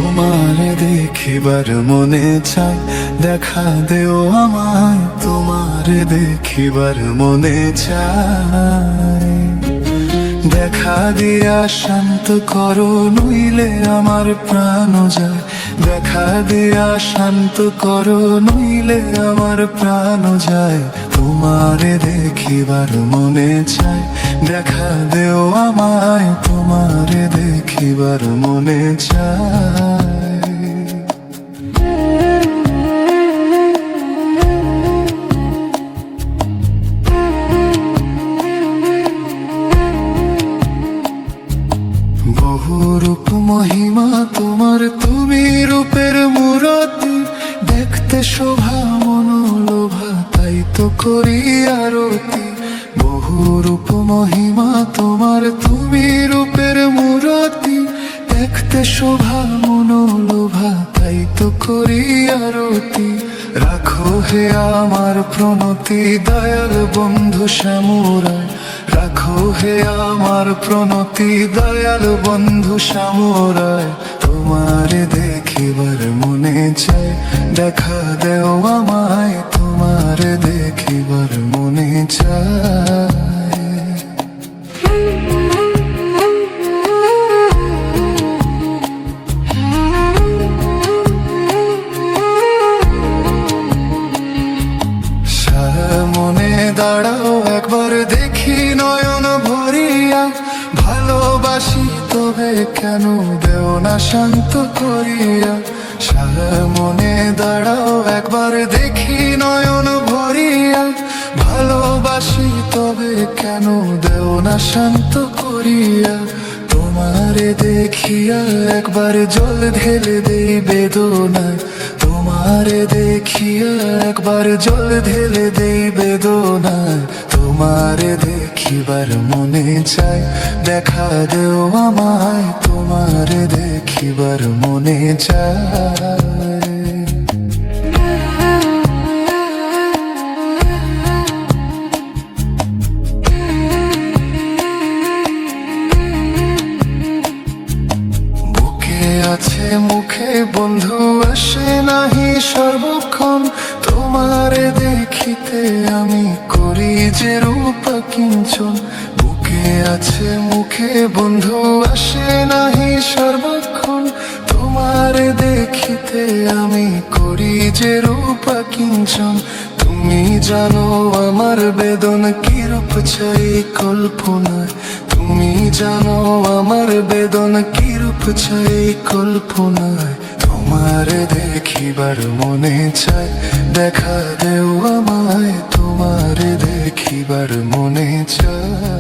তোমারে দেখিবার মনে চাই, দেখা দেও আমায়। তোমারে দেখিবার মনে চাই, দেখা দিয়া শান্ত করো, নইলে আমার প্রাণ যায়। দেখা দিয়া শান্ত করো, নইলে আমার প্রাণ যায়। তোমারে দেখিবার মনে চাই, দেখা দেও আমায়। তোমারে দেখিবার মনে চাই। বহু রূপ মহিমা তোমার, তুমি রূপের মূরতি। দেখতে শোভা মনোলোভা, তাই তো করি আরতি। বহু রূপ মহিমা তোমার, তুমি রূপের মূরতি। দেখতে শোভা মনোলোভা, তাই তো করি আরতি। রাখো হে আমার প্রণতি, দয়াল বন্ধু শ্যামরায়। রাখো হে আমার প্রণতি, দয়াল বন্ধু শ্যামরায়। তোমারে দেখিবার মনে চায়, দেখা দেও আমায়। তোমারে দেখিবার মনে চায়। মনে দাঁড়াও একবার, দেখি নয়ন ভরিয়া। ভালোবাসি তবে কেন দেও না শান্ত করিয়া। সারা মনে দাঁড়াও একবার, দেখি নয়ন ভরিয়া। ভালোবাসি তবে কেন দেও না শান্ত করিয়া। তোমারে দেখিয়া একবার জল ঢেলে দেই বেদনায়। তোমারে দেখিয়া একবার জল ঢেলে দেই বেদনায়। তোমারে দেখিবার মনে চাই, দেখা দেও আমায়। তোমারে দেখিবার মনে চাই। আছে মুখে বন্ধু, আসে নাহি সর্বক্ষণ। তোমারে দেখিতে আমি করি যে রূপ কিঞ্চন। বুকে আছে মুখে বন্ধু, আসে নাহি সর্বক্ষণ। তোমারে দেখিতে আমি করি যে রূপ কিঞ্চন। তুমি জানো আমার বেদন কিরূপ চাই কল্পনায়। তুমি জানো আমার বেদন কিরূপ চাই কল্পনায়। তোমারে দেখিবার মনে চাই, দেখা দেও আমায়। তোমারে দেখিবার মনে চাই।